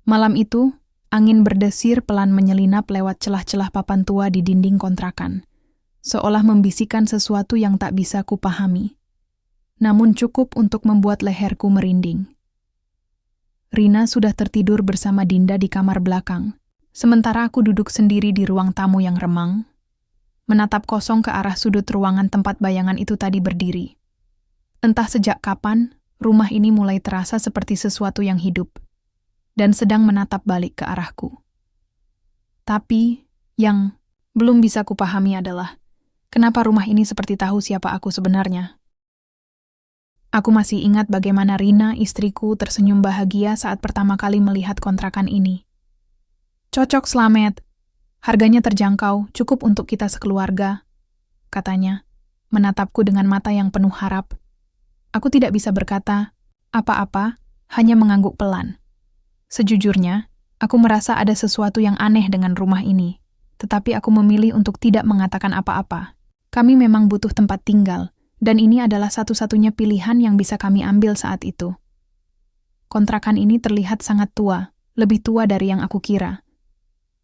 Malam itu, angin berdesir pelan menyelinap lewat celah-celah papan tua di dinding kontrakan, seolah membisikkan sesuatu yang tak bisa kupahami. Namun cukup untuk membuat leherku merinding. Rina sudah tertidur bersama Dinda di kamar belakang, sementara aku duduk sendiri di ruang tamu yang remang, menatap kosong ke arah sudut ruangan tempat bayangan itu tadi berdiri. Entah sejak kapan, rumah ini mulai terasa seperti sesuatu yang hidup, dan sedang menatap balik ke arahku. Tapi, yang belum bisa kupahami adalah, kenapa rumah ini seperti tahu siapa aku sebenarnya. Aku masih ingat bagaimana Rina, istriku, tersenyum bahagia saat pertama kali melihat kontrakan ini. "Cocok, Slamet. Harganya terjangkau, cukup untuk kita sekeluarga," katanya, menatapku dengan mata yang penuh harap. Aku tidak bisa berkata apa-apa, hanya mengangguk pelan. Sejujurnya, aku merasa ada sesuatu yang aneh dengan rumah ini, tetapi aku memilih untuk tidak mengatakan apa-apa. Kami memang butuh tempat tinggal, dan ini adalah satu-satunya pilihan yang bisa kami ambil saat itu. Kontrakan ini terlihat sangat tua, lebih tua dari yang aku kira.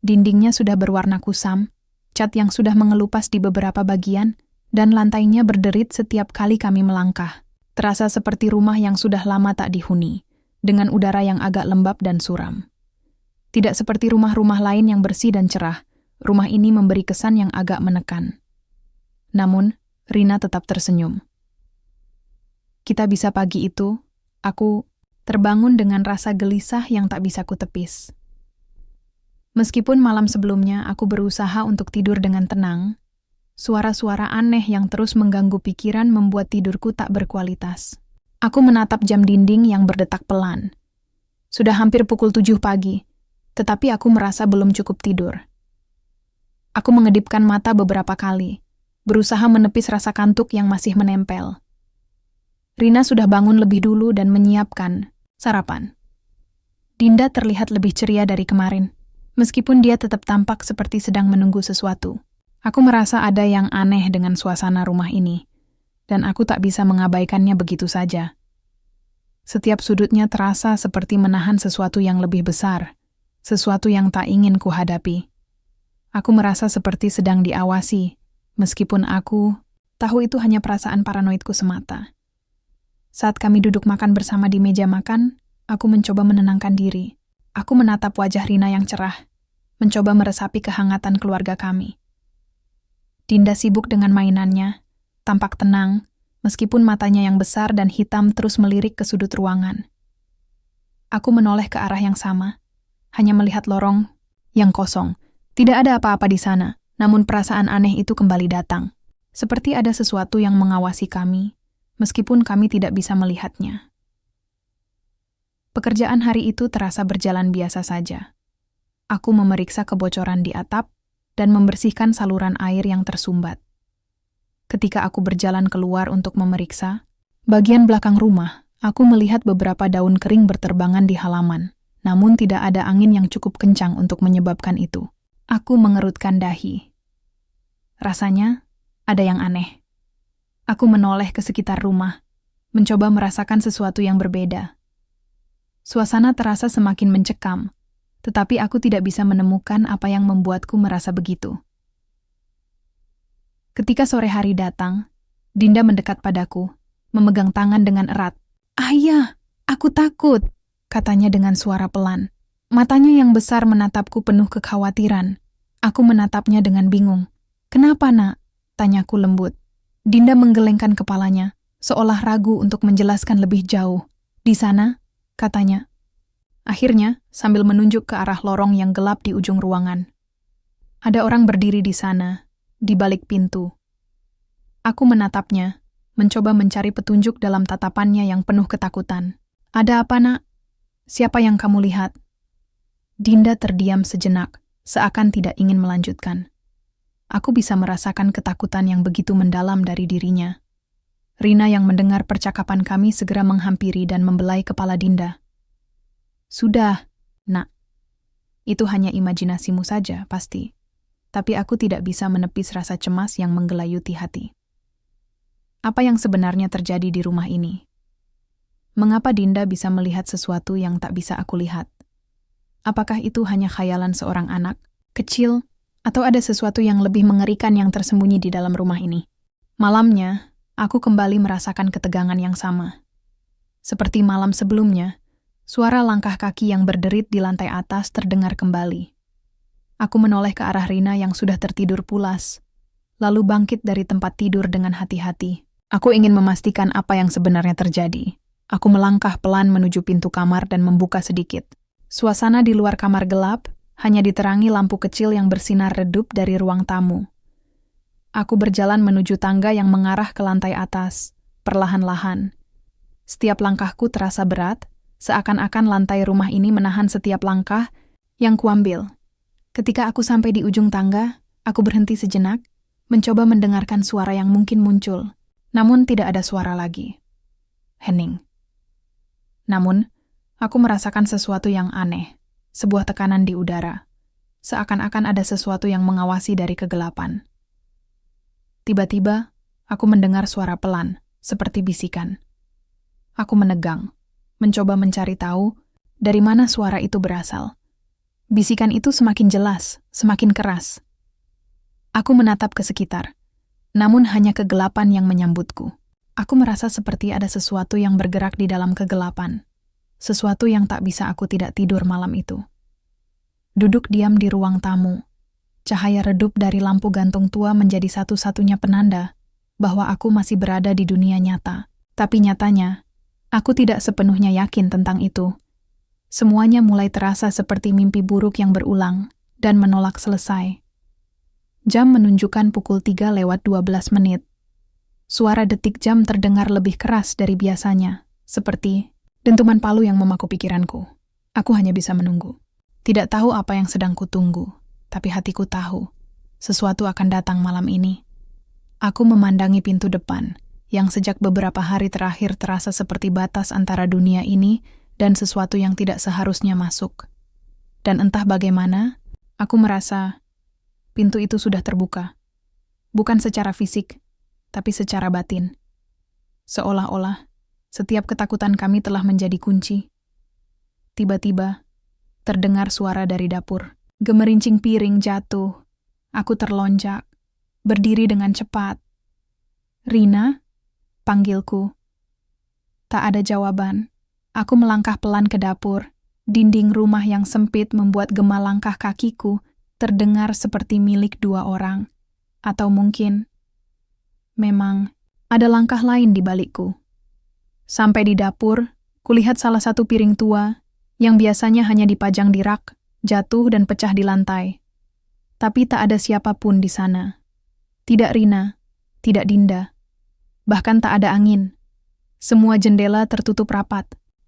Dindingnya sudah berwarna kusam, cat yang sudah mengelupas di beberapa bagian, dan lantainya berderit setiap kali kami melangkah. Terasa seperti rumah yang sudah lama tak dihuni, dengan udara yang agak lembab dan suram. Tidak seperti rumah-rumah lain yang bersih dan cerah, rumah ini memberi kesan yang agak menekan. Namun, Rina tetap tersenyum. Kita bisa pagi itu, aku terbangun dengan rasa gelisah yang tak bisa kutepis. Meskipun malam sebelumnya aku berusaha untuk tidur dengan tenang, suara-suara aneh yang terus mengganggu pikiran membuat tidurku tak berkualitas. Aku menatap jam dinding yang berdetak pelan. Sudah hampir pukul 7 pagi, tetapi aku merasa belum cukup tidur. Aku mengedipkan mata beberapa kali, berusaha menepis rasa kantuk yang masih menempel. Rina sudah bangun lebih dulu dan menyiapkan sarapan. Dinda terlihat lebih ceria dari kemarin, meskipun dia tetap tampak seperti sedang menunggu sesuatu. Aku merasa ada yang aneh dengan suasana rumah ini, dan aku tak bisa mengabaikannya begitu saja. Setiap sudutnya terasa seperti menahan sesuatu yang lebih besar, sesuatu yang tak ingin kuhadapi. Aku merasa seperti sedang diawasi, meskipun aku tahu itu hanya perasaan paranoidku semata. Saat kami duduk makan bersama di meja makan, aku mencoba menenangkan diri. Aku menatap wajah Rina yang cerah, mencoba meresapi kehangatan keluarga kami. Dinda sibuk dengan mainannya, tampak tenang, meskipun matanya yang besar dan hitam terus melirik ke sudut ruangan. Aku menoleh ke arah yang sama, hanya melihat lorong yang kosong. Tidak ada apa-apa di sana, namun perasaan aneh itu kembali datang. Seperti ada sesuatu yang mengawasi kami, meskipun kami tidak bisa melihatnya. Pekerjaan hari itu terasa berjalan biasa saja. Aku memeriksa kebocoran di atap dan membersihkan saluran air yang tersumbat. Ketika aku berjalan keluar untuk memeriksa, bagian belakang rumah, aku melihat beberapa daun kering berterbangan di halaman, namun tidak ada angin yang cukup kencang untuk menyebabkan itu. Aku mengerutkan dahi. Rasanya ada yang aneh. Aku menoleh ke sekitar rumah, mencoba merasakan sesuatu yang berbeda. Suasana terasa semakin mencekam, tetapi aku tidak bisa menemukan apa yang membuatku merasa begitu. Ketika sore hari datang, Dinda mendekat padaku, memegang tangan dengan erat. "Ayah, aku takut," katanya dengan suara pelan. Matanya yang besar menatapku penuh kekhawatiran. Aku menatapnya dengan bingung. "Kenapa, Nak?" tanyaku lembut. Dinda menggelengkan kepalanya, seolah ragu untuk menjelaskan lebih jauh. "Di sana," katanya. Akhirnya, sambil menunjuk ke arah lorong yang gelap di ujung ruangan. "Ada orang berdiri di sana, di balik pintu." Aku menatapnya, mencoba mencari petunjuk dalam tatapannya yang penuh ketakutan. "Ada apa, Nak? Siapa yang kamu lihat?" Dinda terdiam sejenak, seakan tidak ingin melanjutkan. Aku bisa merasakan ketakutan yang begitu mendalam dari dirinya. Rina yang mendengar percakapan kami segera menghampiri dan membelai kepala Dinda. "Sudah, Nak. Itu hanya imajinasimu saja, pasti. Tapi aku tidak bisa menepis rasa cemas yang menggelayuti hati. Apa yang sebenarnya terjadi di rumah ini? Mengapa Dinda bisa melihat sesuatu yang tak bisa aku lihat? Apakah itu hanya khayalan seorang anak kecil, atau ada sesuatu yang lebih mengerikan yang tersembunyi di dalam rumah ini? Malamnya, aku kembali merasakan ketegangan yang sama. Seperti malam sebelumnya, suara langkah kaki yang berderit di lantai atas terdengar kembali. Aku menoleh ke arah Rina yang sudah tertidur pulas, lalu bangkit dari tempat tidur dengan hati-hati. Aku ingin memastikan apa yang sebenarnya terjadi. Aku melangkah pelan menuju pintu kamar dan membuka sedikit. Suasana di luar kamar gelap, hanya diterangi lampu kecil yang bersinar redup dari ruang tamu. Aku berjalan menuju tangga yang mengarah ke lantai atas, perlahan-lahan. Setiap langkahku terasa berat, seakan-akan lantai rumah ini menahan setiap langkah yang kuambil. Ketika aku sampai di ujung tangga, aku berhenti sejenak, mencoba mendengarkan suara yang mungkin muncul, namun tidak ada suara lagi. Hening. Namun, aku merasakan sesuatu yang aneh, sebuah tekanan di udara, seakan-akan ada sesuatu yang mengawasi dari kegelapan. Tiba-tiba, aku mendengar suara pelan, seperti bisikan. Aku menegang, mencoba mencari tahu dari mana suara itu berasal. Bisikan itu semakin jelas, semakin keras. Aku menatap ke sekitar, namun hanya kegelapan yang menyambutku. Aku merasa seperti ada sesuatu yang bergerak di dalam kegelapan. Sesuatu yang tak bisa aku tidak tidur malam itu. Duduk diam di ruang tamu. Cahaya redup dari lampu gantung tua menjadi satu-satunya penanda bahwa aku masih berada di dunia nyata. Tapi nyatanya, aku tidak sepenuhnya yakin tentang itu. Semuanya mulai terasa seperti mimpi buruk yang berulang dan menolak selesai. Jam menunjukkan pukul 3:12. Suara detik jam terdengar lebih keras dari biasanya, seperti dentuman palu yang memaku pikiranku. Aku hanya bisa menunggu. Tidak tahu apa yang sedang kutunggu, tapi hatiku tahu sesuatu akan datang malam ini. Aku memandangi pintu depan, yang sejak beberapa hari terakhir terasa seperti batas antara dunia ini dan sesuatu yang tidak seharusnya masuk. Dan entah bagaimana, aku merasa pintu itu sudah terbuka. Bukan secara fisik, tapi secara batin. Seolah-olah, setiap ketakutan kami telah menjadi kunci. Tiba-tiba, terdengar suara dari dapur. Gemerincing piring jatuh. Aku terlonjak, berdiri dengan cepat. "Rina?" panggilku. Tak ada jawaban. Aku melangkah pelan ke dapur. Dinding rumah yang sempit membuat gema langkah kakiku terdengar seperti milik dua orang. Atau mungkin memang ada langkah lain di balikku. Sampai di dapur, kulihat salah satu piring tua yang biasanya hanya dipajang di rak, jatuh dan pecah di lantai. Tapi tak ada siapapun di sana. Tidak Rina, tidak Dinda. Bahkan tak ada angin. Semua jendela tertutup rapat.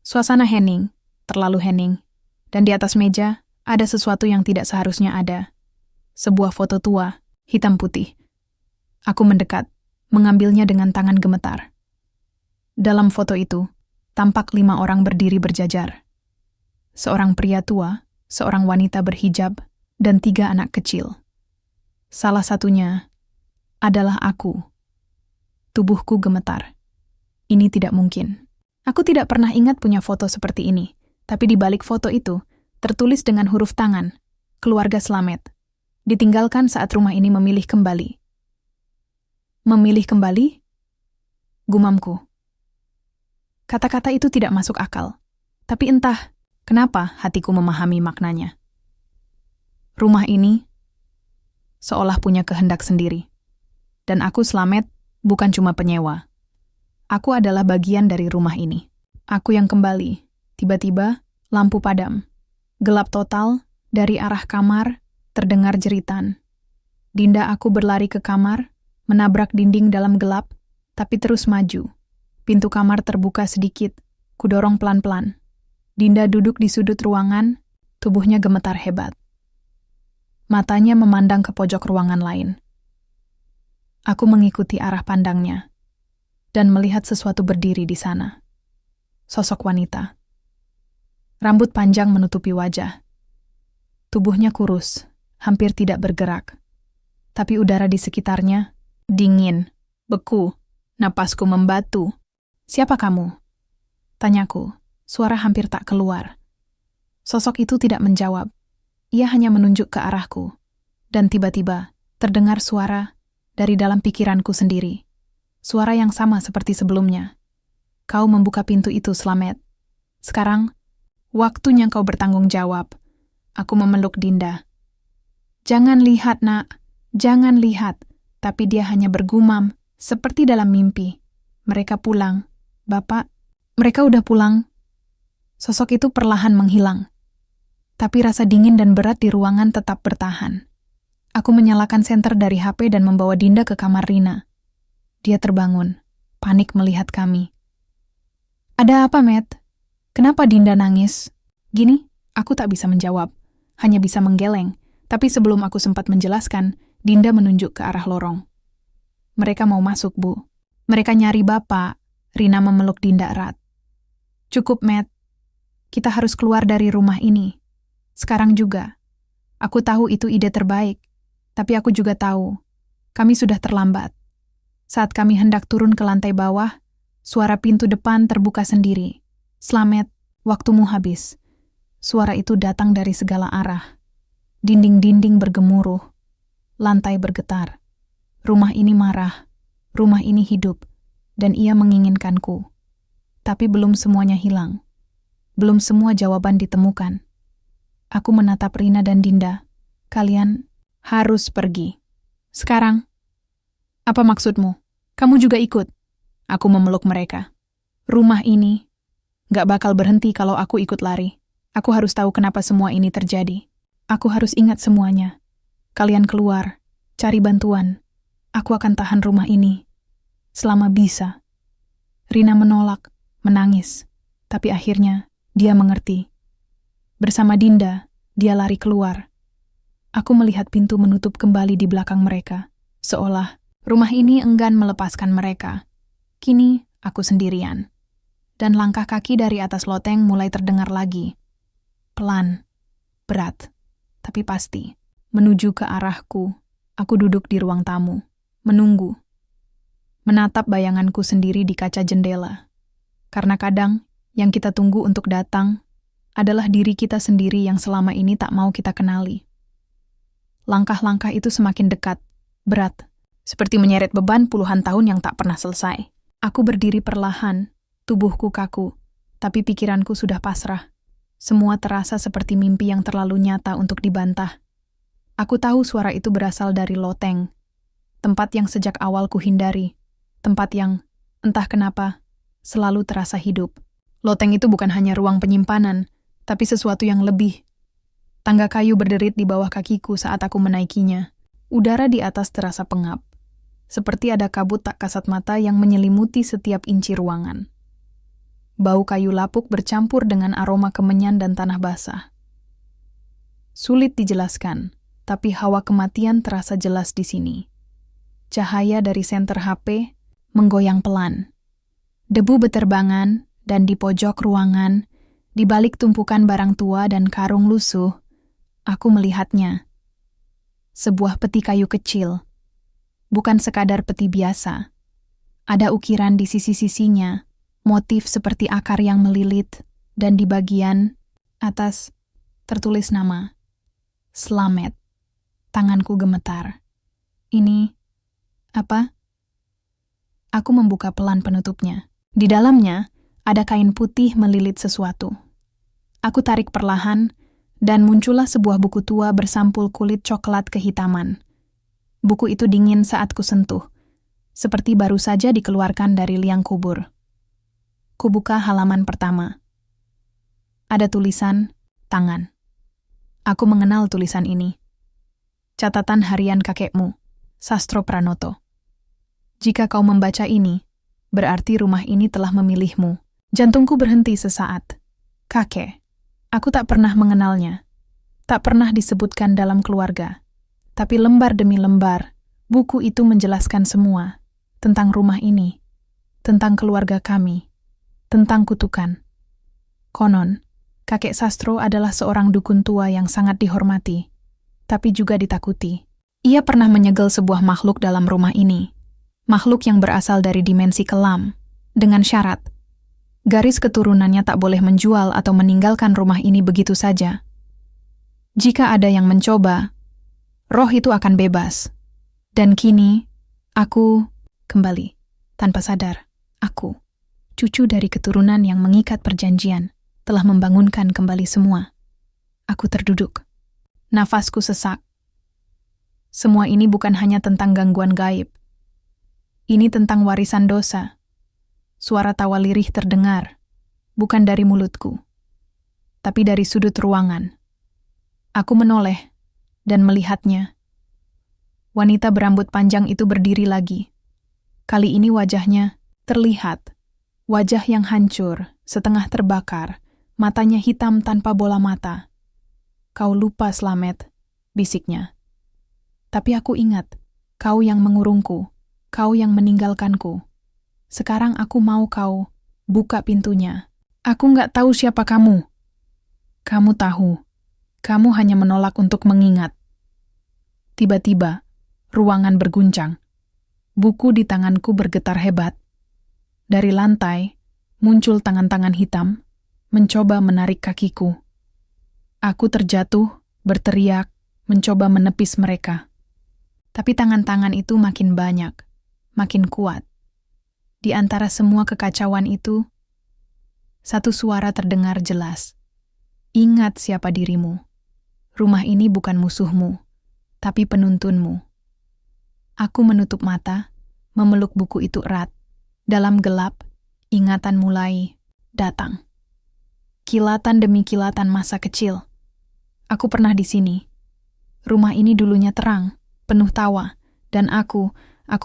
Suasana hening, terlalu hening. Dan di atas meja ada sesuatu yang tidak seharusnya ada. Sebuah foto tua, hitam putih. Aku mendekat, mengambilnya dengan tangan gemetar. Dalam foto itu, tampak 5 orang berdiri berjajar. Seorang pria tua, seorang wanita berhijab, dan 3 anak kecil. Salah satunya adalah aku. Tubuhku gemetar. Ini tidak mungkin. Aku tidak pernah ingat punya foto seperti ini, tapi di balik foto itu, tertulis dengan huruf tangan, "Keluarga Slamet." Ditinggalkan saat rumah ini memilih kembali. Memilih kembali? Gumamku. Kata-kata itu tidak masuk akal. Tapi entah kenapa hatiku memahami maknanya. Rumah ini seolah punya kehendak sendiri. Dan aku Slamet bukan cuma penyewa. Aku adalah bagian dari rumah ini. Aku yang kembali. Tiba-tiba, lampu padam. Gelap total, dari arah kamar, terdengar jeritan. Dinda aku berlari ke kamar, menabrak dinding dalam gelap, tapi terus maju. Pintu kamar terbuka sedikit, kudorong pelan-pelan. Dinda duduk di sudut ruangan, tubuhnya gemetar hebat. Matanya memandang ke pojok ruangan lain. Aku mengikuti arah pandangnya, dan melihat sesuatu berdiri di sana. Sosok wanita. Rambut panjang menutupi wajah. Tubuhnya kurus, hampir tidak bergerak. Tapi udara di sekitarnya dingin, beku, napasku membatu. "Siapa kamu?" tanyaku, suara hampir tak keluar. Sosok itu tidak menjawab. Ia hanya menunjuk ke arahku. Dan tiba-tiba, terdengar suara dari dalam pikiranku sendiri. Suara yang sama seperti sebelumnya. Kau membuka pintu itu, Slamet. Sekarang, waktunya kau bertanggung jawab. Aku memeluk Dinda. Jangan lihat, nak. Jangan lihat. Tapi dia hanya bergumam, seperti dalam mimpi. Mereka pulang. Bapak, mereka udah pulang. Sosok itu perlahan menghilang. Tapi rasa dingin dan berat di ruangan tetap bertahan. Aku menyalakan senter dari HP dan membawa Dinda ke kamar Rina. Dia terbangun, panik melihat kami. Ada apa, Matt? Kenapa Dinda nangis? Gini, aku tak bisa menjawab. Hanya bisa menggeleng. Tapi sebelum aku sempat menjelaskan, Dinda menunjuk ke arah lorong. Mereka mau masuk, Bu. Mereka nyari Bapak. Rina memeluk Dinda erat. Cukup, Matt. Kita harus keluar dari rumah ini. Sekarang juga. Aku tahu itu ide terbaik. Tapi aku juga tahu. Kami sudah terlambat. Saat kami hendak turun ke lantai bawah, suara pintu depan terbuka sendiri. Slamet, waktumu habis. Suara itu datang dari segala arah. Dinding-dinding bergemuruh. Lantai bergetar. Rumah ini marah. Rumah ini hidup. Dan ia menginginkanku. Tapi belum semuanya hilang. Belum semua jawaban ditemukan. Aku menatap Rina dan Dinda. Kalian harus pergi. Sekarang. Apa maksudmu? Kamu juga ikut? Aku memeluk mereka. Rumah ini gak bakal berhenti kalau aku ikut lari. Aku harus tahu kenapa semua ini terjadi. Aku harus ingat semuanya. Kalian keluar, cari bantuan. Aku akan tahan rumah ini. Selama bisa. Rina menolak, menangis. Tapi akhirnya, dia mengerti. Bersama Dinda, dia lari keluar. Aku melihat pintu menutup kembali di belakang mereka. Seolah rumah ini enggan melepaskan mereka. Kini, aku sendirian. Dan langkah kaki dari atas loteng mulai terdengar lagi. Pelan, berat, tapi pasti. Menuju ke arahku, aku duduk di ruang tamu. Menunggu. Menatap bayanganku sendiri di kaca jendela. Karena kadang, yang kita tunggu untuk datang adalah diri kita sendiri yang selama ini tak mau kita kenali. Langkah-langkah itu semakin dekat, berat, seperti menyeret beban puluhan tahun yang tak pernah selesai. Aku berdiri perlahan, tubuhku kaku, tapi pikiranku sudah pasrah. Semua terasa seperti mimpi yang terlalu nyata untuk dibantah. Aku tahu suara itu berasal dari loteng, tempat yang sejak awal kuhindari, tempat yang, entah kenapa, selalu terasa hidup. Loteng itu bukan hanya ruang penyimpanan, tapi sesuatu yang lebih. Tangga kayu berderit di bawah kakiku saat aku menaikinya. Udara di atas terasa pengap. Seperti ada kabut tak kasat mata yang menyelimuti setiap inci ruangan. Bau kayu lapuk bercampur dengan aroma kemenyan dan tanah basah. Sulit dijelaskan, tapi hawa kematian terasa jelas di sini. Cahaya dari senter HP menggoyang pelan. Debu beterbangan dan di pojok ruangan, di balik tumpukan barang tua dan karung lusuh, aku melihatnya. Sebuah peti kayu kecil. Bukan sekadar peti biasa. Ada ukiran di sisi-sisinya, motif seperti akar yang melilit, dan di bagian atas tertulis nama. Slamet. Tanganku gemetar. Ini, apa? Aku membuka pelan penutupnya. Di dalamnya, ada kain putih melilit sesuatu. Aku tarik perlahan, dan muncullah sebuah buku tua bersampul kulit coklat kehitaman. Buku itu dingin saat kusentuh, seperti baru saja dikeluarkan dari liang kubur. Kubuka halaman pertama. Ada tulisan, tangan. Aku mengenal tulisan ini. Catatan harian kakekmu, Sastro Pranoto. Jika kau membaca ini, berarti rumah ini telah memilihmu. Jantungku berhenti sesaat. Kakek. Aku tak pernah mengenalnya. Tak pernah disebutkan dalam keluarga. Tapi lembar demi lembar, buku itu menjelaskan semua. Tentang rumah ini. Tentang keluarga kami. Tentang kutukan. Konon, kakek Sastro adalah seorang dukun tua yang sangat dihormati. Tapi juga ditakuti. Ia pernah menyegel sebuah makhluk dalam rumah ini. Makhluk yang berasal dari dimensi kelam. Dengan syarat. Garis keturunannya tak boleh menjual atau meninggalkan rumah ini begitu saja. Jika ada yang mencoba, roh itu akan bebas. Dan kini, aku kembali, tanpa sadar, aku, cucu dari keturunan yang mengikat perjanjian, telah membangunkan kembali semua. Aku terduduk. Nafasku sesak. Semua ini bukan hanya tentang gangguan gaib. Ini tentang warisan dosa. Suara tawa lirih terdengar, bukan dari mulutku, tapi dari sudut ruangan. Aku menoleh dan melihatnya. Wanita berambut panjang itu berdiri lagi. Kali ini wajahnya terlihat. Wajah yang hancur, setengah terbakar, matanya hitam tanpa bola mata. Kau lupa, Slamet, bisiknya. Tapi aku ingat, kau yang mengurungku, kau yang meninggalkanku. Sekarang aku mau kau buka pintunya. Aku nggak tahu siapa kamu. Kamu tahu, kamu hanya menolak untuk mengingat. Tiba-tiba, ruangan berguncang. Buku di tanganku bergetar hebat. Dari lantai, muncul tangan-tangan hitam, mencoba menarik kakiku. Aku terjatuh, berteriak, mencoba menepis mereka. Tapi tangan-tangan itu makin banyak, makin kuat. Di antara semua kekacauan itu, satu suara terdengar jelas. Ingat siapa dirimu. Rumah ini bukan musuhmu, tapi penuntunmu. Aku menutup mata, memeluk buku itu erat. Dalam gelap, ingatan mulai datang. Kilatan demi kilatan masa kecil. Aku pernah di sini. Rumah ini dulunya terang, penuh tawa, dan aku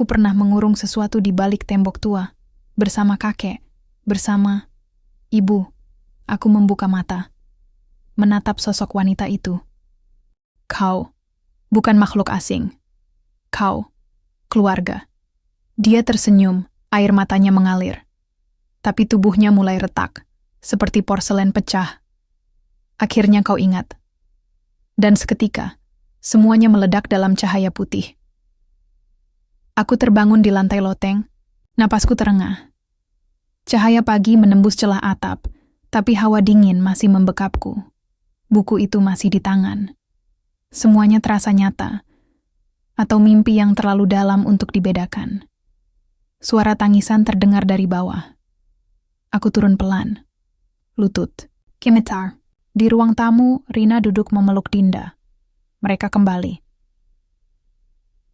pernah mengurung sesuatu di balik tembok tua, bersama kakek, bersama ibu. Aku membuka mata, menatap sosok wanita itu. Kau, bukan makhluk asing. Kau, keluarga. Dia tersenyum, air matanya mengalir. Tapi tubuhnya mulai retak, seperti porselen pecah. Akhirnya kau ingat. Dan seketika, semuanya meledak dalam cahaya putih. Aku terbangun di lantai loteng, napasku terengah. Cahaya pagi menembus celah atap, tapi hawa dingin masih membekapku. Buku itu masih di tangan. Semuanya terasa nyata, atau mimpi yang terlalu dalam untuk dibedakan. Suara tangisan terdengar dari bawah. Aku turun pelan. Lutut. Kimitar. Di ruang tamu, Rina duduk memeluk Dinda. Mereka kembali.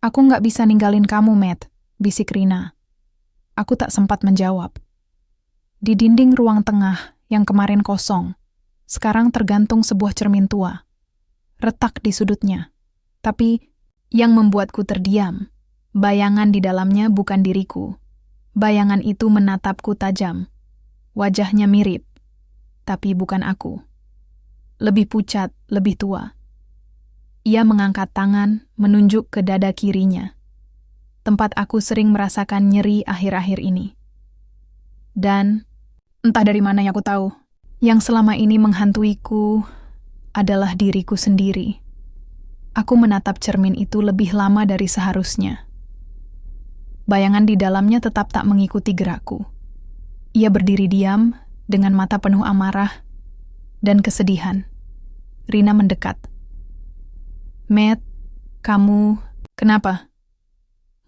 Aku nggak bisa ninggalin kamu, Matt, bisik Rina. Aku tak sempat menjawab. Di dinding ruang tengah yang kemarin kosong, sekarang tergantung sebuah cermin tua. Retak di sudutnya. Tapi yang membuatku terdiam, bayangan di dalamnya bukan diriku. Bayangan itu menatapku tajam. Wajahnya mirip, tapi bukan aku. Lebih pucat, lebih tua. Ia mengangkat tangan, menunjuk ke dada kirinya. Tempat aku sering merasakan nyeri akhir-akhir ini. Dan, entah dari mana yang aku tahu, yang selama ini menghantuiku adalah diriku sendiri. Aku menatap cermin itu lebih lama dari seharusnya. Bayangan di dalamnya tetap tak mengikuti gerakku. Ia berdiri diam, dengan mata penuh amarah dan kesedihan. Rina mendekat. Matt, kamu, kenapa?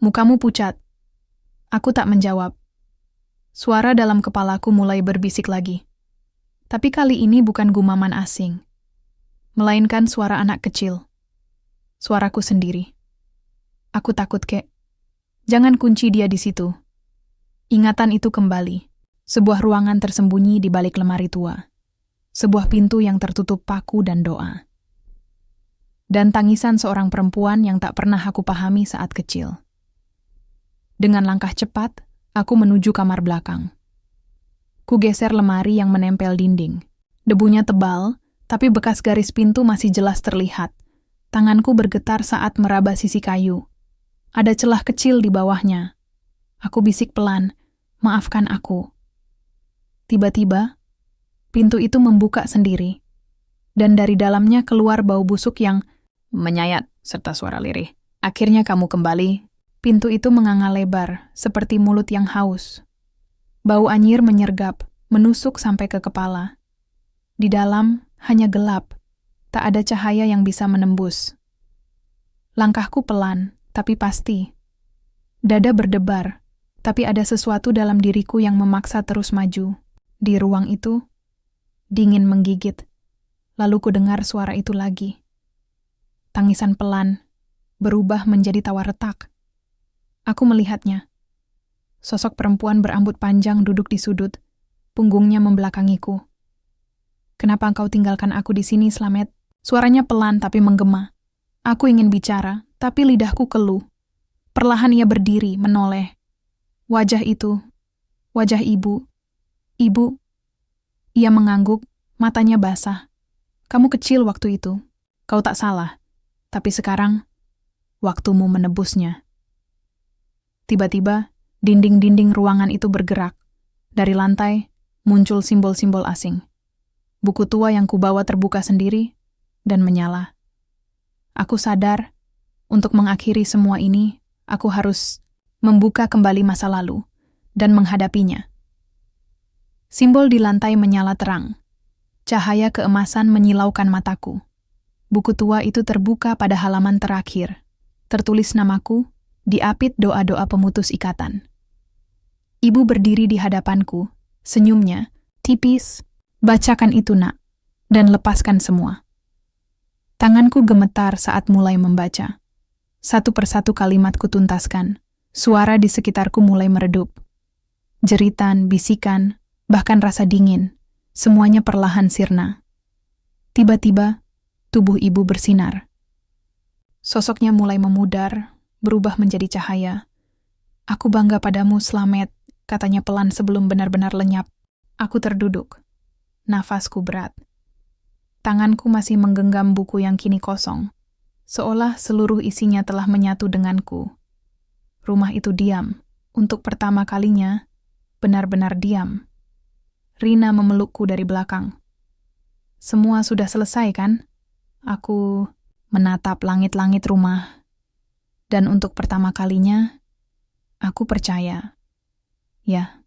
Mukamu pucat. Aku tak menjawab. Suara dalam kepalaku mulai berbisik lagi. Tapi kali ini bukan gumaman asing, melainkan suara anak kecil. Suaraku sendiri. Aku takut, Kek. Jangan kunci dia di situ. Ingatan itu kembali. Sebuah ruangan tersembunyi di balik lemari tua. Sebuah pintu yang tertutup paku dan doa. Dan tangisan seorang perempuan yang tak pernah aku pahami saat kecil. Dengan langkah cepat, aku menuju kamar belakang. Ku geser lemari yang menempel dinding. Debunya tebal, tapi bekas garis pintu masih jelas terlihat. Tanganku bergetar saat meraba sisi kayu. Ada celah kecil di bawahnya. Aku bisik pelan, maafkan aku. Tiba-tiba, pintu itu membuka sendiri. Dan dari dalamnya keluar bau busuk yang menyayat, serta suara lirih. Akhirnya kamu kembali. Pintu itu menganga lebar, seperti mulut yang haus. Bau anyir menyergap, menusuk sampai ke kepala. Di dalam hanya gelap, tak ada cahaya yang bisa menembus. Langkahku pelan, tapi pasti. Dada berdebar, tapi ada sesuatu dalam diriku yang memaksa terus maju. Di ruang itu, dingin menggigit. Lalu ku dengar suara itu lagi. Tangisan pelan, berubah menjadi tawa retak. Aku melihatnya. Sosok perempuan berambut panjang duduk di sudut, punggungnya membelakangiku. "Kenapa engkau tinggalkan aku di sini, Slamet?" Suaranya pelan tapi menggema. Aku ingin bicara, tapi lidahku keluh. Perlahan ia berdiri, menoleh. Wajah itu, wajah ibu. "Ibu." Ia mengangguk, matanya basah. "Kamu kecil waktu itu. Kau tak salah. Tapi sekarang, waktumu menebusnya." Tiba-tiba, dinding-dinding ruangan itu bergerak. Dari lantai, muncul simbol-simbol asing. Buku tua yang kubawa terbuka sendiri dan menyala. Aku sadar, untuk mengakhiri semua ini, aku harus membuka kembali masa lalu dan menghadapinya. Simbol di lantai menyala terang. Cahaya keemasan menyilaukan mataku. Buku tua itu terbuka pada halaman terakhir. Tertulis namaku, diapit doa-doa pemutus ikatan. Ibu berdiri di hadapanku, senyumnya, tipis. "Bacakan itu, Nak, dan lepaskan semua." Tanganku gemetar saat mulai membaca. Satu persatu kalimat kutuntaskan. Suara di sekitarku mulai meredup. Jeritan, bisikan, bahkan rasa dingin, semuanya perlahan sirna. Tiba-tiba, tubuh ibu bersinar. Sosoknya mulai memudar, berubah menjadi cahaya. "Aku bangga padamu, Slamet," katanya pelan sebelum benar-benar lenyap. Aku terduduk. Nafasku berat. Tanganku masih menggenggam buku yang kini kosong, seolah seluruh isinya telah menyatu denganku. Rumah itu diam. Untuk pertama kalinya, benar-benar diam. Rina memelukku dari belakang. "Semua sudah selesai, kan?" Aku menatap langit-langit rumah. Dan untuk pertama kalinya, aku percaya. Ya,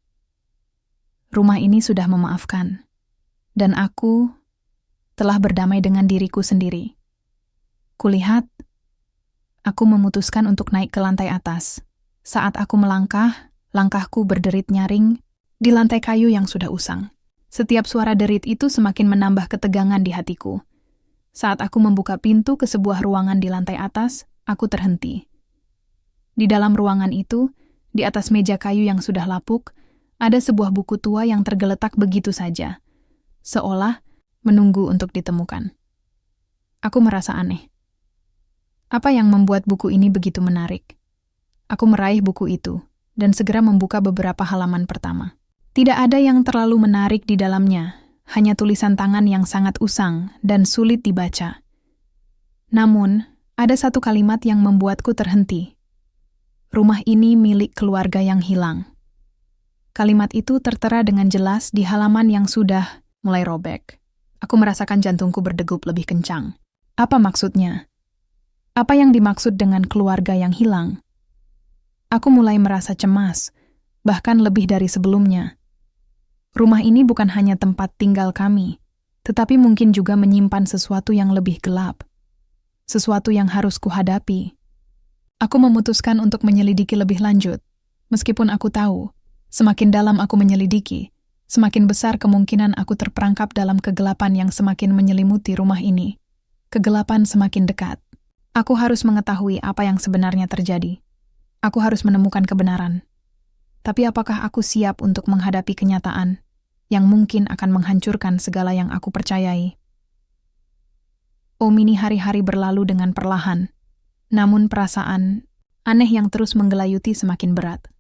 rumah ini sudah memaafkan. Dan aku telah berdamai dengan diriku sendiri. Kulihat, aku memutuskan untuk naik ke lantai atas. Saat aku melangkah, langkahku berderit nyaring di lantai kayu yang sudah usang. Setiap suara derit itu semakin menambah ketegangan di hatiku. Saat aku membuka pintu ke sebuah ruangan di lantai atas, aku terhenti. Di dalam ruangan itu, di atas meja kayu yang sudah lapuk, ada sebuah buku tua yang tergeletak begitu saja, seolah menunggu untuk ditemukan. Aku merasa aneh. Apa yang membuat buku ini begitu menarik? Aku meraih buku itu, dan segera membuka beberapa halaman pertama. Tidak ada yang terlalu menarik di dalamnya, hanya tulisan tangan yang sangat usang dan sulit dibaca. Namun, ada satu kalimat yang membuatku terhenti. "Rumah ini milik keluarga yang hilang." Kalimat itu tertera dengan jelas di halaman yang sudah mulai robek. Aku merasakan jantungku berdegup lebih kencang. Apa maksudnya? Apa yang dimaksud dengan keluarga yang hilang? Aku mulai merasa cemas, bahkan lebih dari sebelumnya. Rumah ini bukan hanya tempat tinggal kami, tetapi mungkin juga menyimpan sesuatu yang lebih gelap. Sesuatu yang harus kuhadapi. Aku memutuskan untuk menyelidiki lebih lanjut. Meskipun aku tahu, semakin dalam aku menyelidiki, semakin besar kemungkinan aku terperangkap dalam kegelapan yang semakin menyelimuti rumah ini. Kegelapan semakin dekat. Aku harus mengetahui apa yang sebenarnya terjadi. Aku harus menemukan kebenaran. Tapi apakah aku siap untuk menghadapi kenyataan yang mungkin akan menghancurkan segala yang aku percayai? Ini hari-hari berlalu dengan perlahan, namun perasaan aneh yang terus menggelayuti semakin berat.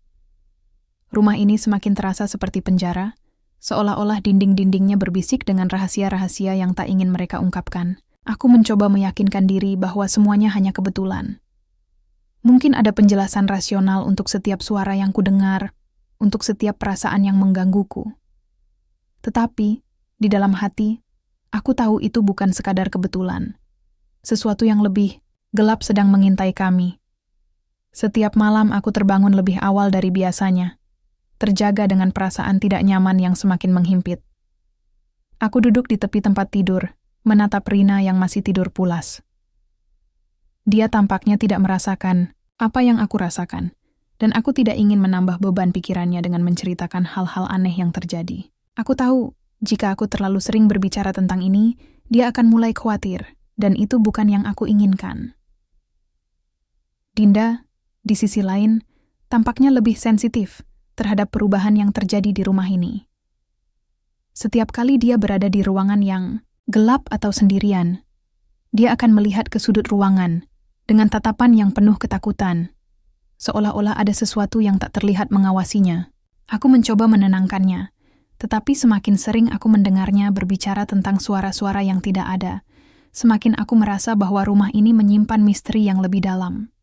Rumah ini semakin terasa seperti penjara, seolah-olah dinding-dindingnya berbisik dengan rahasia-rahasia yang tak ingin mereka ungkapkan. Aku mencoba meyakinkan diri bahwa semuanya hanya kebetulan. Mungkin ada penjelasan rasional untuk setiap suara yang kudengar, untuk setiap perasaan yang menggangguku. Tetapi, di dalam hati, aku tahu itu bukan sekadar kebetulan. Sesuatu yang lebih gelap sedang mengintai kami. Setiap malam aku terbangun lebih awal dari biasanya. terjaga dengan perasaan tidak nyaman yang semakin menghimpit. Aku duduk di tepi tempat tidur, menatap Rina yang masih tidur pulas. Dia tampaknya tidak merasakan apa yang aku rasakan, dan aku tidak ingin menambah beban pikirannya dengan menceritakan hal-hal aneh yang terjadi. Aku tahu, jika aku terlalu sering berbicara tentang ini, dia akan mulai khawatir, dan itu bukan yang aku inginkan. Dinda, di sisi lain, tampaknya lebih sensitif terhadap perubahan yang terjadi di rumah ini. Setiap kali dia berada di ruangan yang gelap atau sendirian, dia akan melihat ke sudut ruangan dengan tatapan yang penuh ketakutan, seolah-olah ada sesuatu yang tak terlihat mengawasinya. Aku mencoba menenangkannya, tetapi semakin sering aku mendengarnya berbicara tentang suara-suara yang tidak ada, semakin aku merasa bahwa rumah ini menyimpan misteri yang lebih dalam.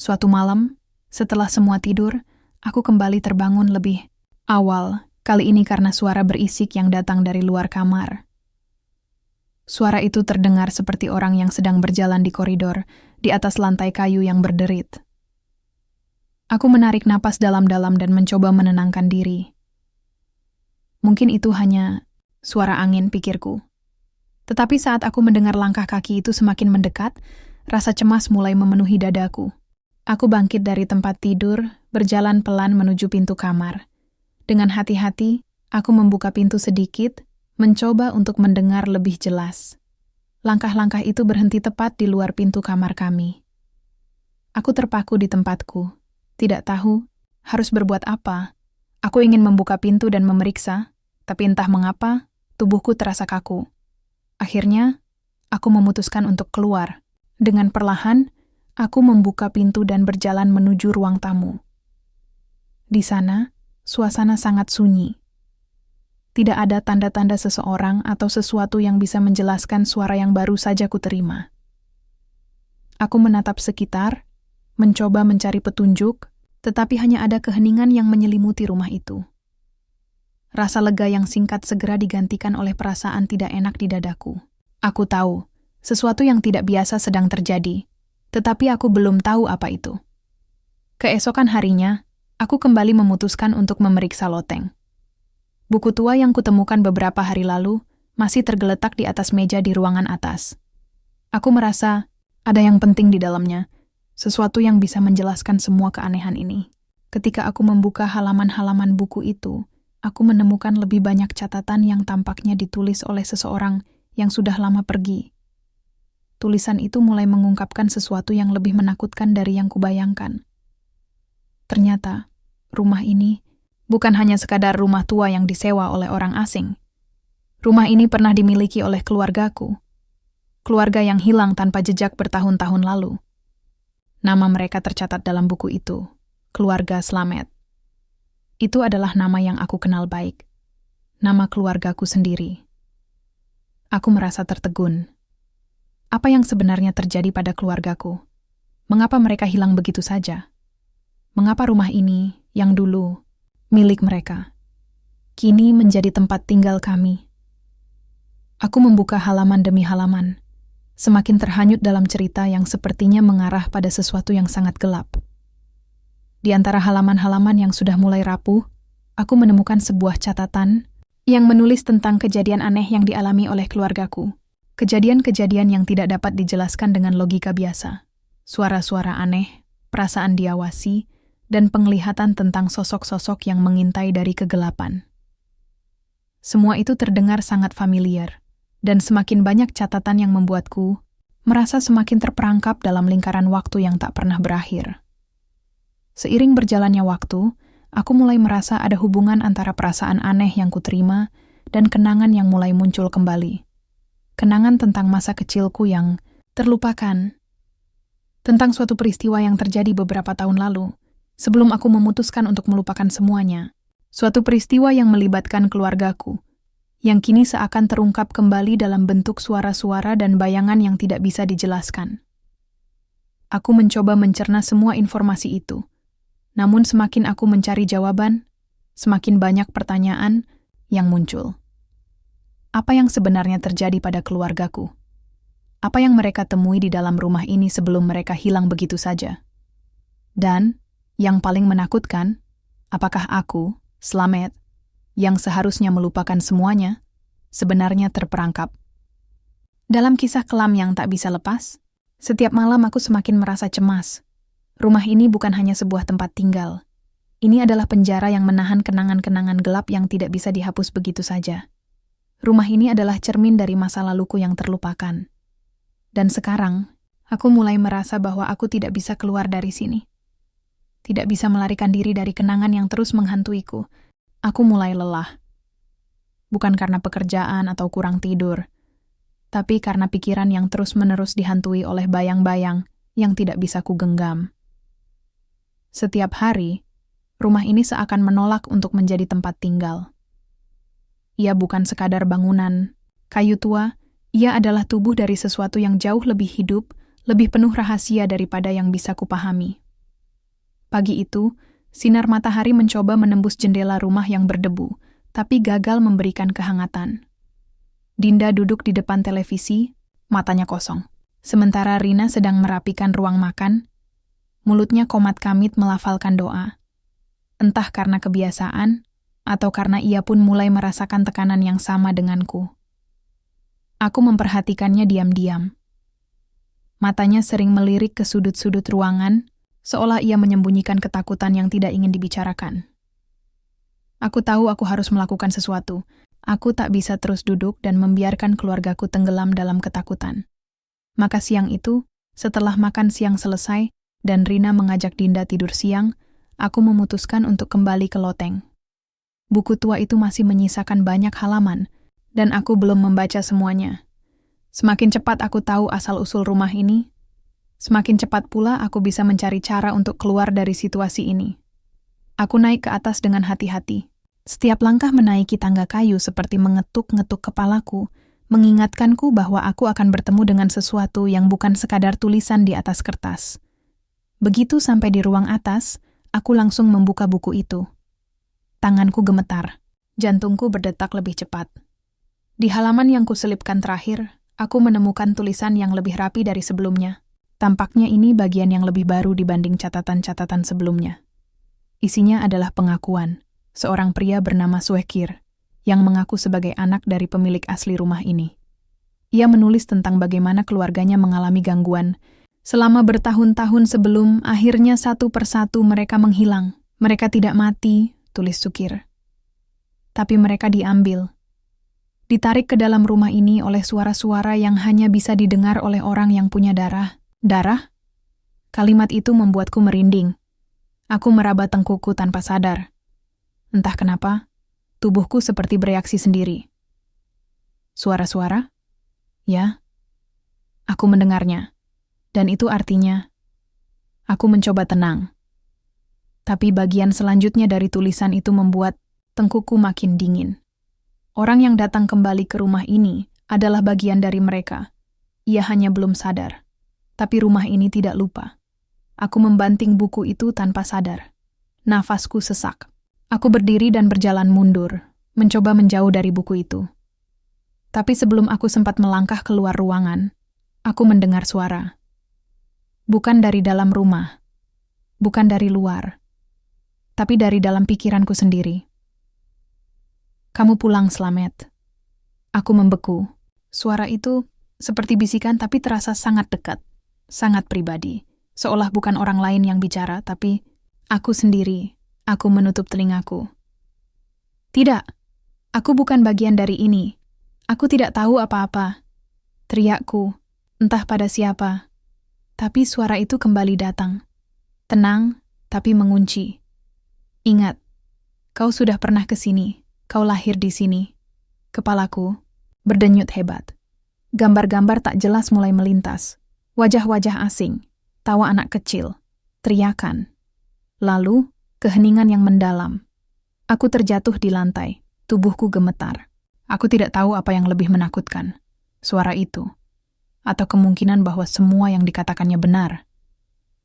Suatu malam, setelah semua tidur, aku kembali terbangun lebih awal, kali ini karena suara berisik yang datang dari luar kamar. Suara itu terdengar seperti orang yang sedang berjalan di koridor, di atas lantai kayu yang berderit. Aku menarik napas dalam-dalam dan mencoba menenangkan diri. Mungkin itu hanya suara angin, pikirku. Tetapi saat aku mendengar langkah kaki itu semakin mendekat, rasa cemas mulai memenuhi dadaku. Aku bangkit dari tempat tidur, berjalan pelan menuju pintu kamar. Dengan hati-hati, aku membuka pintu sedikit, mencoba untuk mendengar lebih jelas. Langkah-langkah itu berhenti tepat di luar pintu kamar kami. Aku terpaku di tempatku, tidak tahu harus berbuat apa. Aku ingin membuka pintu dan memeriksa, tapi entah mengapa, tubuhku terasa kaku. Akhirnya, aku memutuskan untuk keluar. Dengan perlahan, aku membuka pintu dan berjalan menuju ruang tamu. Di sana, suasana sangat sunyi. Tidak ada tanda-tanda seseorang atau sesuatu yang bisa menjelaskan suara yang baru saja kuterima. Aku menatap sekitar, mencoba mencari petunjuk, tetapi hanya ada keheningan yang menyelimuti rumah itu. Rasa lega yang singkat segera digantikan oleh perasaan tidak enak di dadaku. Aku tahu, sesuatu yang tidak biasa sedang terjadi, tetapi aku belum tahu apa itu. Keesokan harinya, aku kembali memutuskan untuk memeriksa loteng. Buku tua yang kutemukan beberapa hari lalu masih tergeletak di atas meja di ruangan atas. Aku merasa ada yang penting di dalamnya, sesuatu yang bisa menjelaskan semua keanehan ini. Ketika aku membuka halaman-halaman buku itu, aku menemukan lebih banyak catatan yang tampaknya ditulis oleh seseorang yang sudah lama pergi. Tulisan itu mulai mengungkapkan sesuatu yang lebih menakutkan dari yang kubayangkan. Ternyata, rumah ini bukan hanya sekadar rumah tua yang disewa oleh orang asing. Rumah ini pernah dimiliki oleh keluargaku. Keluarga yang hilang tanpa jejak bertahun-tahun lalu. Nama mereka tercatat dalam buku itu, Keluarga Slamet. Itu adalah nama yang aku kenal baik. Nama keluargaku sendiri. Aku merasa tertegun. Apa yang sebenarnya terjadi pada keluargaku? Mengapa mereka hilang begitu saja? Mengapa rumah ini, yang dulu milik mereka, kini menjadi tempat tinggal kami? Aku membuka halaman demi halaman, semakin terhanyut dalam cerita yang sepertinya mengarah pada sesuatu yang sangat gelap. Di antara halaman-halaman yang sudah mulai rapuh, aku menemukan sebuah catatan yang menulis tentang kejadian aneh yang dialami oleh keluargaku. Kejadian-kejadian yang tidak dapat dijelaskan dengan logika biasa. Suara-suara aneh, perasaan diawasi, dan penglihatan tentang sosok-sosok yang mengintai dari kegelapan. Semua itu terdengar sangat familiar, dan semakin banyak catatan yang membuatku merasa semakin terperangkap dalam lingkaran waktu yang tak pernah berakhir. Seiring berjalannya waktu, aku mulai merasa ada hubungan antara perasaan aneh yang kuterima dan kenangan yang mulai muncul kembali. Kenangan tentang masa kecilku yang terlupakan. Tentang suatu peristiwa yang terjadi beberapa tahun lalu, sebelum aku memutuskan untuk melupakan semuanya. Suatu peristiwa yang melibatkan keluargaku, yang kini seakan terungkap kembali dalam bentuk suara-suara dan bayangan yang tidak bisa dijelaskan. Aku mencoba mencerna semua informasi itu. Namun semakin aku mencari jawaban, semakin banyak pertanyaan yang muncul. Apa yang sebenarnya terjadi pada keluargaku? Apa yang mereka temui di dalam rumah ini sebelum mereka hilang begitu saja? Dan, yang paling menakutkan, Apakah aku, Slamet, yang seharusnya melupakan semuanya, sebenarnya terperangkap? Dalam kisah kelam yang tak bisa lepas, setiap malam aku semakin merasa cemas. Rumah ini bukan hanya sebuah tempat tinggal. Ini adalah penjara yang menahan kenangan-kenangan gelap yang tidak bisa dihapus begitu saja. Rumah ini adalah cermin dari masa laluku yang terlupakan. Dan sekarang, aku mulai merasa bahwa aku tidak bisa keluar dari sini. Tidak bisa melarikan diri dari kenangan yang terus menghantuiku. Aku mulai lelah. Bukan karena pekerjaan atau kurang tidur, tapi karena pikiran yang terus-menerus dihantui oleh bayang-bayang yang tidak bisa kugenggam. Setiap hari, rumah ini seakan menolak untuk menjadi tempat tinggal. Ia bukan sekadar bangunan, kayu tua, ia adalah tubuh dari sesuatu yang jauh lebih hidup, lebih penuh rahasia daripada yang bisa kupahami. Pagi itu, sinar matahari mencoba menembus jendela rumah yang berdebu, tapi gagal memberikan kehangatan. Dinda duduk di depan televisi, matanya kosong. Sementara Rina sedang merapikan ruang makan, mulutnya komat kamit melafalkan doa. Entah karena kebiasaan, atau karena ia pun mulai merasakan tekanan yang sama denganku. Aku memperhatikannya diam-diam. Matanya sering melirik ke sudut-sudut ruangan, seolah ia menyembunyikan ketakutan yang tidak ingin dibicarakan. Aku tahu aku harus melakukan sesuatu. Aku tak bisa terus duduk dan membiarkan keluargaku tenggelam dalam ketakutan. Maka siang itu, setelah makan siang selesai, dan Rina mengajak Dinda tidur siang, aku memutuskan untuk kembali ke loteng. Buku tua itu masih menyisakan banyak halaman, dan aku belum membaca semuanya. Semakin cepat aku tahu asal-usul rumah ini, semakin cepat pula aku bisa mencari cara untuk keluar dari situasi ini. Aku naik ke atas dengan hati-hati. Setiap langkah menaiki tangga kayu seperti mengetuk-ngetuk kepalaku, mengingatkanku bahwa aku akan bertemu dengan sesuatu yang bukan sekadar tulisan di atas kertas. Begitu sampai di ruang atas, aku langsung membuka buku itu. Tanganku gemetar, jantungku berdetak lebih cepat. Di halaman yang kuselipkan terakhir, aku menemukan tulisan yang lebih rapi dari sebelumnya. Tampaknya ini bagian yang lebih baru dibanding catatan-catatan sebelumnya. Isinya adalah pengakuan seorang pria bernama Suekir, yang mengaku sebagai anak dari pemilik asli rumah ini. Ia menulis tentang bagaimana keluarganya mengalami gangguan selama bertahun-tahun sebelum akhirnya satu persatu mereka menghilang. Mereka tidak mati, tulis Sukir. Tapi mereka diambil. Ditarik ke dalam rumah ini oleh suara-suara yang hanya bisa didengar oleh orang yang punya darah. Darah? Kalimat itu membuatku merinding. Aku meraba tengkukku tanpa sadar. Entah kenapa, tubuhku seperti bereaksi sendiri. Suara-suara? Ya. Aku mendengarnya. Dan itu artinya, aku mencoba tenang. Tapi bagian selanjutnya dari tulisan itu membuat tengkukku makin dingin. Orang yang datang kembali ke rumah ini adalah bagian dari mereka. Ia hanya belum sadar. Tapi rumah ini tidak lupa. Aku membanting buku itu tanpa sadar. Nafasku sesak. Aku berdiri dan berjalan mundur, mencoba menjauh dari buku itu. Tapi sebelum aku sempat melangkah keluar ruangan, aku mendengar suara. Bukan dari dalam rumah, bukan dari luar, tapi dari dalam pikiranku sendiri. Kamu pulang, Slamet. Aku membeku. Suara itu seperti bisikan tapi terasa sangat dekat, sangat pribadi. Seolah bukan orang lain yang bicara, tapi aku sendiri. Aku menutup telingaku. Tidak, aku bukan bagian dari ini. Aku tidak tahu apa-apa. Teriakku, entah pada siapa. Tapi suara itu kembali datang. Tenang, tapi mengunci. Ingat, kau sudah pernah ke sini. Kau lahir di sini. Kepalaku berdenyut hebat. Gambar-gambar tak jelas mulai melintas. Wajah-wajah asing. Tawa anak kecil. Teriakan. Lalu, keheningan yang mendalam. Aku terjatuh di lantai. Tubuhku gemetar. Aku tidak tahu apa yang lebih menakutkan. Suara itu. Atau kemungkinan bahwa semua yang dikatakannya benar.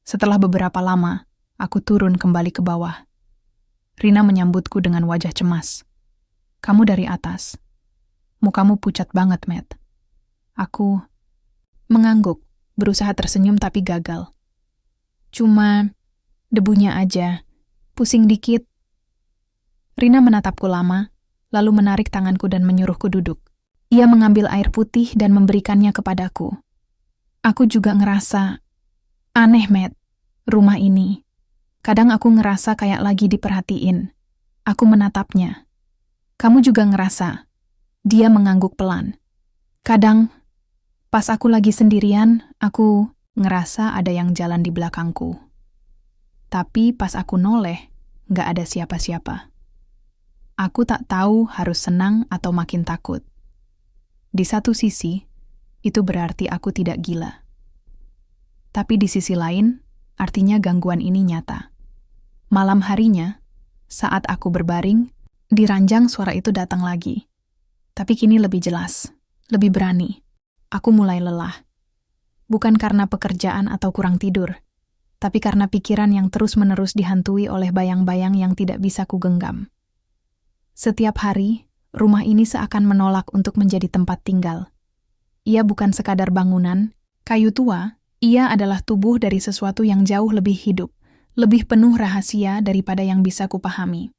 Setelah beberapa lama, aku turun kembali ke bawah. Rina menyambutku dengan wajah cemas. Kamu dari atas. Mukamu pucat banget, Matt. Aku mengangguk, berusaha tersenyum tapi gagal. Cuma debunya aja. Pusing dikit, Rina menatapku lama, lalu menarik tanganku dan menyuruhku duduk. Ia mengambil air putih dan memberikannya kepadaku. Aku juga ngerasa aneh, Matt, rumah ini. Kadang aku ngerasa kayak lagi diperhatiin. Aku menatapnya. Kamu juga ngerasa? Dia mengangguk pelan. Kadang, pas aku lagi sendirian, aku ngerasa ada yang jalan di belakangku. Tapi pas aku noleh, nggak ada siapa-siapa. Aku tak tahu harus senang atau makin takut. Di satu sisi, itu berarti aku tidak gila. Tapi di sisi lain, artinya gangguan ini nyata. Malam harinya, saat aku berbaring, di ranjang suara itu datang lagi. Tapi kini lebih jelas, lebih berani. Aku mulai lelah. Bukan karena pekerjaan atau kurang tidur, tapi karena pikiran yang terus-menerus dihantui oleh bayang-bayang yang tidak bisa kugenggam. Setiap hari, rumah ini seakan menolak untuk menjadi tempat tinggal. Ia bukan sekadar bangunan, kayu tua, ia adalah tubuh dari sesuatu yang jauh lebih hidup, lebih penuh rahasia daripada yang bisa kupahami.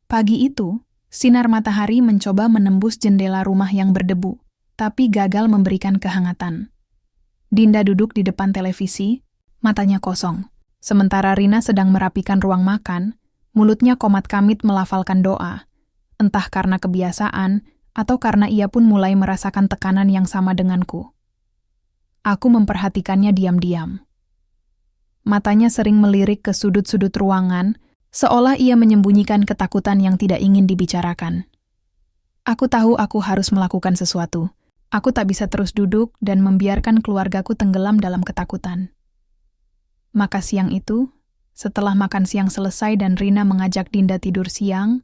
Pagi itu, sinar matahari mencoba menembus jendela rumah yang berdebu, tapi gagal memberikan kehangatan. Dinda duduk di depan televisi, matanya kosong. Sementara Rina sedang merapikan ruang makan, mulutnya komat-kamit melafalkan doa, entah karena kebiasaan atau karena ia pun mulai merasakan tekanan yang sama denganku. Aku memperhatikannya diam-diam. Matanya sering melirik ke sudut-sudut ruangan, seolah ia menyembunyikan ketakutan yang tidak ingin dibicarakan. Aku tahu aku harus melakukan sesuatu. Aku tak bisa terus duduk dan membiarkan keluargaku tenggelam dalam ketakutan. Maka siang itu, setelah makan siang selesai dan Rina mengajak Dinda tidur siang,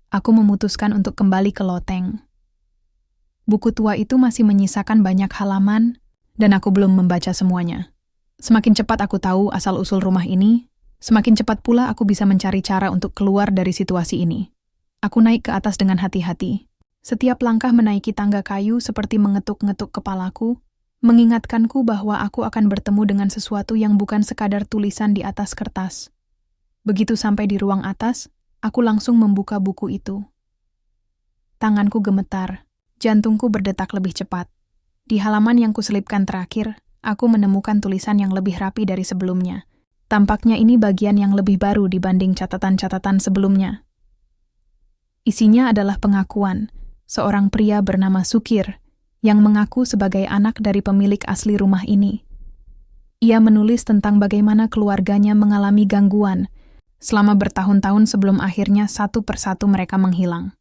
aku memutuskan untuk kembali ke loteng. Buku tua itu masih menyisakan banyak halaman, dan aku belum membaca semuanya. Semakin cepat aku tahu asal-usul rumah ini, semakin cepat pula aku bisa mencari cara untuk keluar dari situasi ini. Aku naik ke atas dengan hati-hati. Setiap langkah menaiki tangga kayu seperti mengetuk-ngetuk kepalaku, mengingatkanku bahwa aku akan bertemu dengan sesuatu yang bukan sekadar tulisan di atas kertas. Begitu sampai di ruang atas, aku langsung membuka buku itu. Tanganku gemetar, jantungku berdetak lebih cepat. Di halaman yang kuselipkan terakhir, aku menemukan tulisan yang lebih rapi dari sebelumnya. Tampaknya ini bagian yang lebih baru dibanding catatan-catatan sebelumnya. Isinya adalah pengakuan seorang pria bernama Sukir yang mengaku sebagai anak dari pemilik asli rumah ini. Ia menulis tentang bagaimana keluarganya mengalami gangguan selama bertahun-tahun sebelum akhirnya satu persatu mereka menghilang.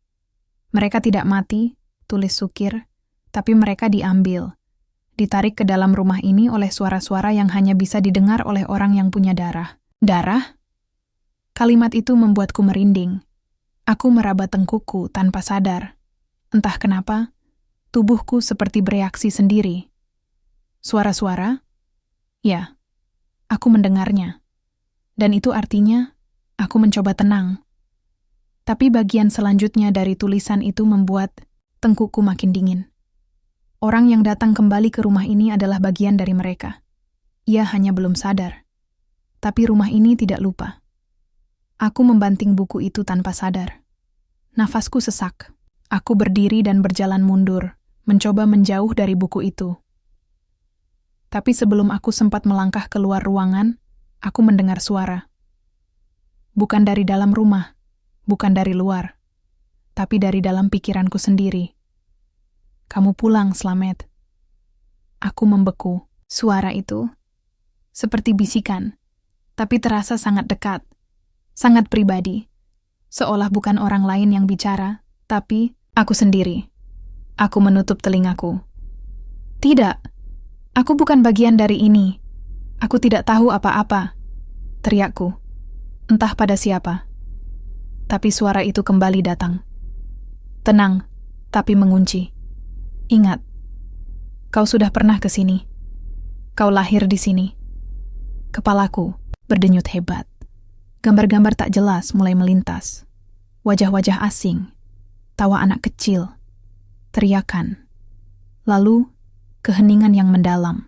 Mereka tidak mati, tulis Sukir, tapi mereka diambil, ditarik ke dalam rumah ini oleh suara-suara yang hanya bisa didengar oleh orang yang punya darah. Darah? Kalimat itu membuatku merinding. Aku meraba tengkukku tanpa sadar. Entah kenapa, tubuhku seperti bereaksi sendiri. Suara-suara? Ya, aku mendengarnya. Dan itu artinya, aku mencoba tenang. Tapi bagian selanjutnya dari tulisan itu membuat tengkukku makin dingin. Orang yang datang kembali ke rumah ini adalah bagian dari mereka. Ia hanya belum sadar. Tapi rumah ini tidak lupa. Aku membanting buku itu tanpa sadar. Nafasku sesak. Aku berdiri dan berjalan mundur, mencoba menjauh dari buku itu. Tapi sebelum aku sempat melangkah keluar ruangan, aku mendengar suara. Bukan dari dalam rumah, bukan dari luar, tapi dari dalam pikiranku sendiri. Kamu pulang, Slamet. Aku membeku. Suara itu seperti bisikan, tapi terasa sangat dekat, sangat pribadi. Seolah bukan orang lain yang bicara, tapi aku sendiri. Aku menutup telingaku. Tidak, aku bukan bagian dari ini. Aku tidak tahu apa-apa, teriakku. Entah pada siapa. Tapi suara itu kembali datang. Tenang, tapi mengunci. Ingat, kau sudah pernah ke sini. Kau lahir di sini. Kepalaku berdenyut hebat. Gambar-gambar tak jelas mulai melintas. Wajah-wajah asing. Tawa anak kecil, teriakan, lalu keheningan yang mendalam.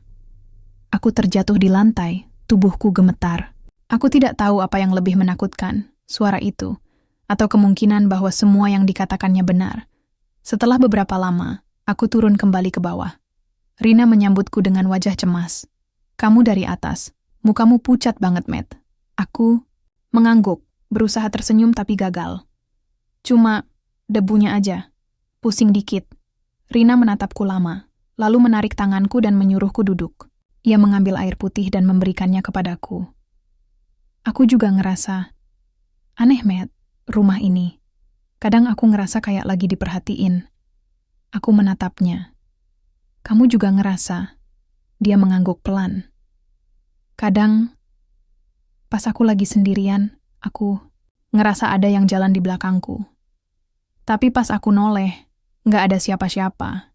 Aku terjatuh di lantai, tubuhku gemetar. Aku tidak tahu apa yang lebih menakutkan, suara itu, atau kemungkinan bahwa semua yang dikatakannya benar. Setelah beberapa lama, aku turun kembali ke bawah. Rina menyambutku dengan wajah cemas. "Kamu dari atas. Mukamu pucat banget, Matt." Aku mengangguk, berusaha tersenyum tapi gagal. "Cuma debunya aja. Pusing dikit." Rina menatapku lama, lalu menarik tanganku dan menyuruhku duduk. Ia mengambil air putih dan memberikannya kepadaku. Aku juga ngerasa, aneh, Matt, rumah ini. Kadang aku ngerasa kayak lagi diperhatiin. Aku menatapnya. "Kamu juga ngerasa?" Dia mengangguk pelan. "Kadang, pas aku lagi sendirian, aku ngerasa ada yang jalan di belakangku. Tapi pas aku noleh, nggak ada siapa-siapa.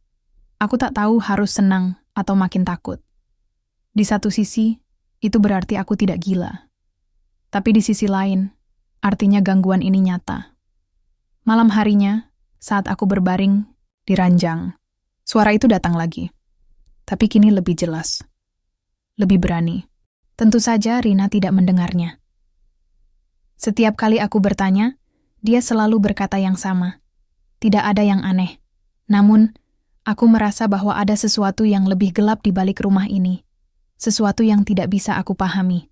Aku tak tahu harus senang atau makin takut. Di satu sisi, itu berarti aku tidak gila. Tapi di sisi lain, artinya gangguan ini nyata. Malam harinya, saat aku berbaring di ranjang, suara itu datang lagi. Tapi kini lebih jelas. Lebih berani. Tentu saja Rina tidak mendengarnya. Setiap kali aku bertanya, dia selalu berkata yang sama. Tidak ada yang aneh. Namun, aku merasa bahwa ada sesuatu yang lebih gelap di balik rumah ini. Sesuatu yang tidak bisa aku pahami.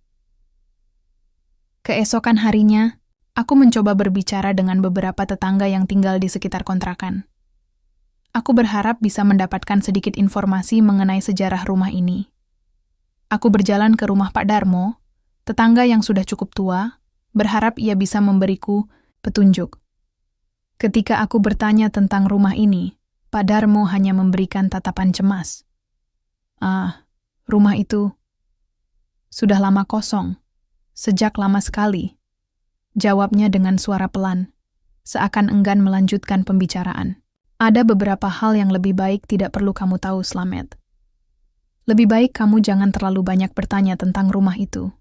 Keesokan harinya, aku mencoba berbicara dengan beberapa tetangga yang tinggal di sekitar kontrakan. Aku berharap bisa mendapatkan sedikit informasi mengenai sejarah rumah ini. Aku berjalan ke rumah Pak Darmo, tetangga yang sudah cukup tua, berharap ia bisa memberiku petunjuk. Ketika aku bertanya tentang rumah ini, Pak Darmo hanya memberikan tatapan cemas. Rumah itu sudah lama kosong, sejak lama sekali. Jawabnya dengan suara pelan, seakan enggan melanjutkan pembicaraan. Ada beberapa hal yang lebih baik tidak perlu kamu tahu, Slamet. Lebih baik kamu jangan terlalu banyak bertanya tentang rumah itu.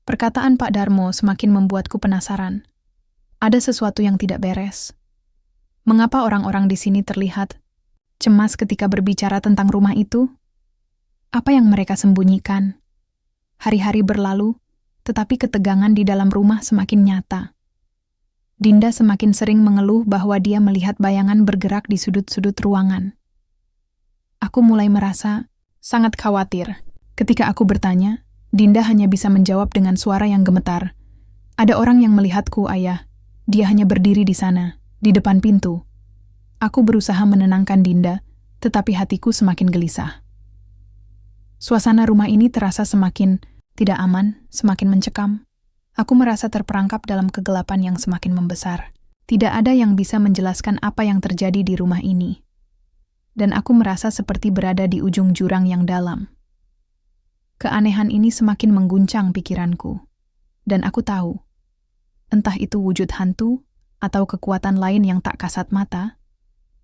Perkataan Pak Darmo semakin membuatku penasaran. Ada sesuatu yang tidak beres. Mengapa orang-orang di sini terlihat cemas ketika berbicara tentang rumah itu? Apa yang mereka sembunyikan? Hari-hari berlalu, tetapi ketegangan di dalam rumah semakin nyata. Dinda semakin sering mengeluh bahwa dia melihat bayangan bergerak di sudut-sudut ruangan. Aku mulai merasa sangat khawatir. Ketika aku bertanya, Dinda hanya bisa menjawab dengan suara yang gemetar. "Ada orang yang melihatku, Ayah. Dia hanya berdiri di sana, di depan pintu." Aku berusaha menenangkan Dinda, tetapi hatiku semakin gelisah. Suasana rumah ini terasa semakin tidak aman, semakin mencekam. Aku merasa terperangkap dalam kegelapan yang semakin membesar. Tidak ada yang bisa menjelaskan apa yang terjadi di rumah ini. Dan aku merasa seperti berada di ujung jurang yang dalam. Keanehan ini semakin mengguncang pikiranku. Dan aku tahu, entah itu wujud hantu atau kekuatan lain yang tak kasat mata,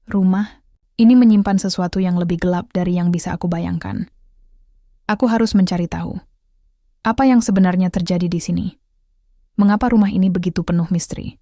rumah ini menyimpan sesuatu yang lebih gelap dari yang bisa aku bayangkan. Aku harus mencari tahu. Apa yang sebenarnya terjadi di sini? Mengapa rumah ini begitu penuh misteri?